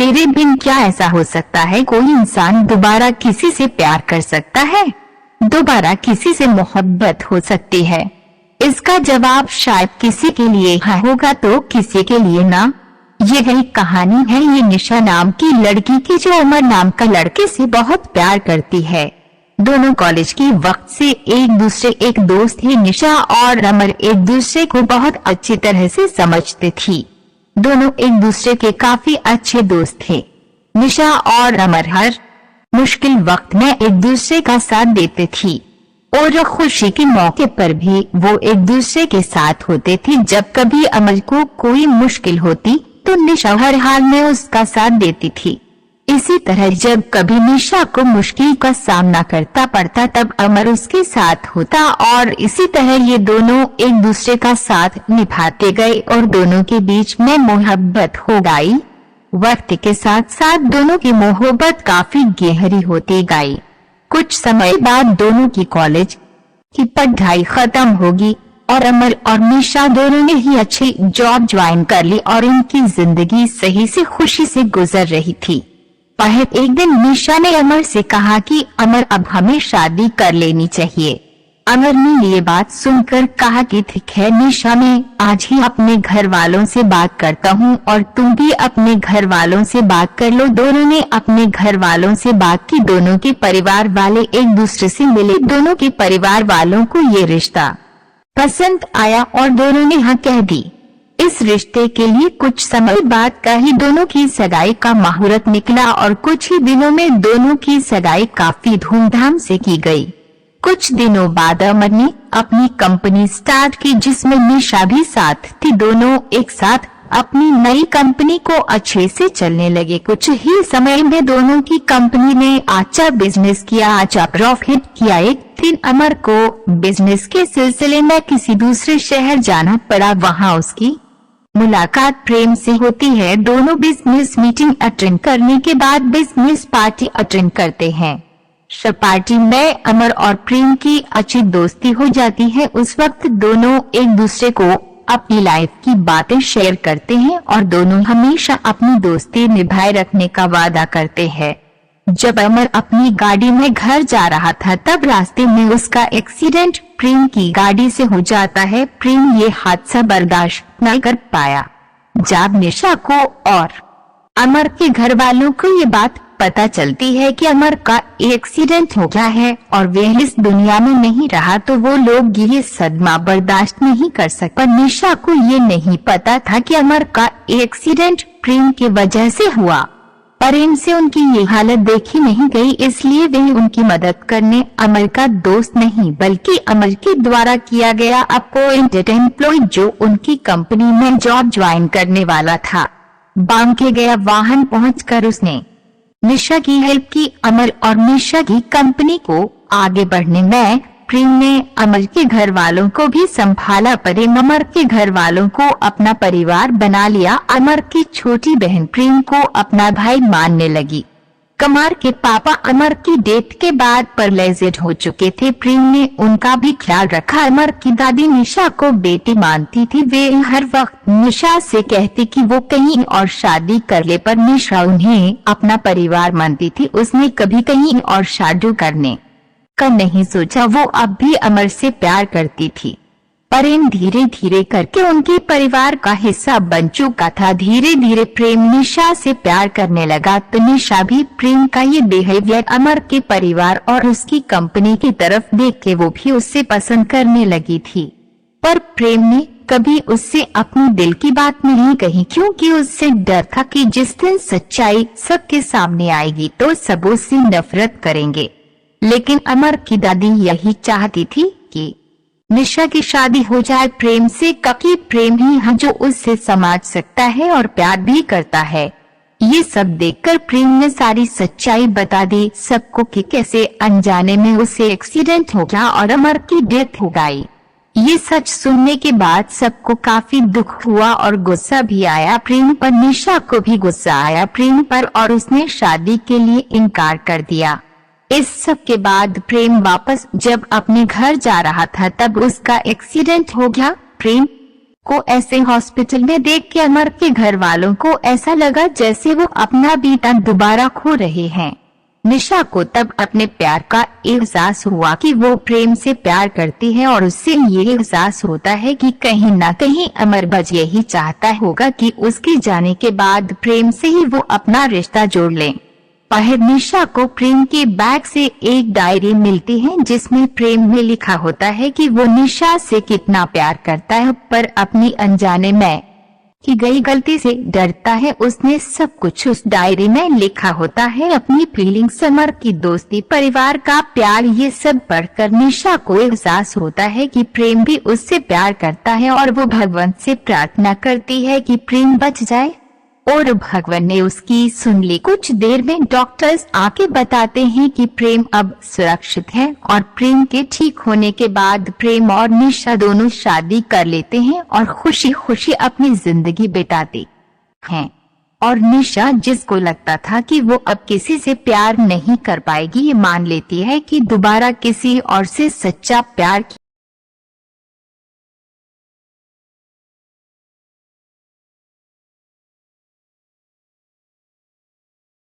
तेरे बिन क्या ऐसा हो सकता है? कोई इंसान दोबारा किसी से प्यार कर सकता है? दोबारा किसी से मोहब्बत हो सकती है? इसका जवाब शायद किसी के लिए हाँ होगा तो किसी के लिए ना। ये एक कहानी है ये निशा नाम की लड़की की जो अमर नाम का लड़के से बहुत प्यार करती है। दोनों कॉलेज के वक्त से एक दोस्त थे। निशा और अमर एक दूसरे को बहुत अच्छी तरह से समझते थी। दोनों एक दूसरे के काफी अच्छे दोस्त थे। निशा और अमर हर मुश्किल वक्त में एक दूसरे का साथ देते थी और खुशी के मौके पर भी वो एक दूसरे के साथ होते थे। जब कभी अमर को कोई मुश्किल होती तो निशा हर हाल में उसका साथ देती थी। इसी तरह जब कभी निशा को मुश्किल का सामना करता पड़ता तब अमर उसके साथ होता और इसी तरह ये दोनों एक दूसरे का साथ निभाते गए और दोनों के बीच में मोहब्बत हो गई। वक्त के साथ साथ दोनों की मोहब्बत काफी गहरी होती गई। कुछ समय बाद दोनों की कॉलेज की पढ़ाई खत्म होगी और अमर और निशा दोनों ने ही अच्छी जॉब ज्वाइन कर ली और उनकी जिंदगी सही से खुशी से गुजर रही थी। पर एक दिन निशा ने अमर से कहा कि अमर अब हमें शादी कर लेनी चाहिए। अमर ने ये बात सुनकर कहा कि ठीक है निशा, मैं आज ही अपने घर वालों से बात करता हूँ और तुम भी अपने घर वालों से बात कर लो। दोनों ने अपने घर वालों से बात की। दोनों के परिवार वाले एक दूसरे से मिले। दोनों के परिवार वालों को ये रिश्ता पसंद आया और दोनों ने हाँ कह दी। इस रिश्ते के लिए कुछ समय बाद का ही दोनों की सगाई का मुहूर्त निकला और कुछ ही दिनों में दोनों की सगाई काफी धूमधाम से की गई। कुछ दिनों बाद अमर ने अपनी कंपनी स्टार्ट की जिसमें निशा भी साथ थी। दोनों एक साथ अपनी नई कंपनी को अच्छे से चलने लगे। कुछ ही समय में दोनों की कंपनी ने अच्छा बिजनेस किया, अच्छा प्रॉफिट किया। एक दिन अमर को बिजनेस के सिलसिले में किसी दूसरे शहर जाना पड़ा। वहां उसकी मुलाकात प्रेम से होती है। दोनों बिजनेस मीटिंग अटेंड करने के बाद बिजनेस पार्टी अटेंड करते हैं। पार्टी में अमर और प्रेम की अच्छी दोस्ती हो जाती है। उस वक्त दोनों एक दूसरे को अपनी लाइफ की बातें शेयर करते हैं और दोनों हमेशा अपनी दोस्ती निभाए रखने का वादा करते हैं। जब अमर अपनी गाड़ी में घर जा रहा था तब रास्ते में उसका एक्सीडेंट प्रेम की गाड़ी से हो जाता है। प्रेम ये हादसा बर्दाश्त न कर पाया। जब निशा को और अमर के घर वालों को ये बात पता चलती है कि अमर का एक्सीडेंट हो गया है और वह इस दुनिया में नहीं रहा तो वो लोग ये सदमा बर्दाश्त नहीं कर सके। पर निशा को ये नहीं पता था कि अमर का एक्सीडेंट प्रेम की वजह से हुआ। प्रेम से उनकी ये हालत देखी नहीं गई, इसलिए वह उनकी मदद करने अमर का दोस्त नहीं बल्कि अमर के द्वारा किया गया अपॉइंटेड एम्प्लॉय जो उनकी कंपनी में जॉब ज्वाइन करने वाला था। बांध के गया वाहन पहुंचकर उसने निशा की हेल्प की। अमर और निशा की कंपनी को आगे बढ़ने में प्रेम ने अमर के घर वालों को भी संभाला। प्रेम अमर के घर वालों को अपना परिवार बना लिया। अमर की छोटी बहन प्रेम को अपना भाई मानने लगी। कमर के पापा अमर की डेथ के बाद पैरालाइज्ड हो चुके थे। प्रेम ने उनका भी ख्याल रखा। अमर की दादी निशा को बेटी मानती थी। वे हर वक्त निशा से कहती कि वो कहीं और शादी कर ले, पर निशा उन्हें अपना परिवार मानती थी। उसने कभी कहीं और शादी करने का नहीं सोचा। वो अब भी अमर से प्यार करती थी। प्रेम धीरे धीरे करके उनके परिवार का हिस्सा बन चुका था। धीरे धीरे प्रेम निशा से प्यार करने लगा तो निशा भी प्रेम का ये बिहेवियर अमर के परिवार और उसकी कंपनी की तरफ देख के वो भी उससे पसंद करने लगी थी। पर प्रेम ने कभी उससे अपनी दिल की बात नहीं कही क्योंकि उससे डर था कि जिस दिन सच्चाई सबके सामने आएगी तो सब उससे नफरत करेंगे। लेकिन अमर की दादी यही चाहती थी कि निशा की शादी हो जाए प्रेम से, क्योंकि प्रेम ही है जो उससे समझ सकता है और प्यार भी करता है। ये सब देखकर प्रेम ने सारी सच्चाई बता दी सबको कि कैसे अनजाने में उसे एक्सीडेंट हो गया और अमर की डेथ हो गई। ये सच सुनने के बाद सबको काफी दुख हुआ और गुस्सा भी आया प्रेम पर। निशा को भी गुस्सा आया प्रेम पर और उसने शादी के लिए इनकार कर दिया। इस सब के बाद प्रेम वापस जब अपने घर जा रहा था तब उसका एक्सीडेंट हो गया। प्रेम को ऐसे हॉस्पिटल में देख के अमर के घर वालों को ऐसा लगा जैसे वो अपना बेटा दोबारा खो रहे हैं। निशा को तब अपने प्यार का एहसास हुआ कि वो प्रेम से प्यार करती है और उससे ये एहसास होता है कि कहीं ना कहीं अमर बस यही चाहता होगा कि उसके जाने के बाद प्रेम से ही वो अपना रिश्ता जोड़ ले। बाहर निशा को प्रेम के बैग से एक डायरी मिलती है जिसमें प्रेम में लिखा होता है कि वो निशा से कितना प्यार करता है, पर अपनी अनजाने में की गई गलती से डरता है। उसने सब कुछ उस डायरी में लिखा होता है, अपनी फीलिंग्स, अमर की दोस्ती, परिवार का प्यार, ये सब पढ़कर निशा को एहसास होता है कि प्रेम भी उससे प्यार करता है और वो भगवान से प्रार्थना करती है कि प्रेम बच जाए। और भगवान ने उसकी सुन ली। कुछ देर में डॉक्टर्स आके बताते हैं कि प्रेम अब सुरक्षित है और प्रेम के ठीक होने के बाद प्रेम और निशा दोनों शादी कर लेते हैं और खुशी खुशी अपनी जिंदगी बिताते हैं। और निशा, जिसको लगता था कि वो अब किसी से प्यार नहीं कर पाएगी, ये मान लेती है कि दोबारा किसी और से सच्चा प्यार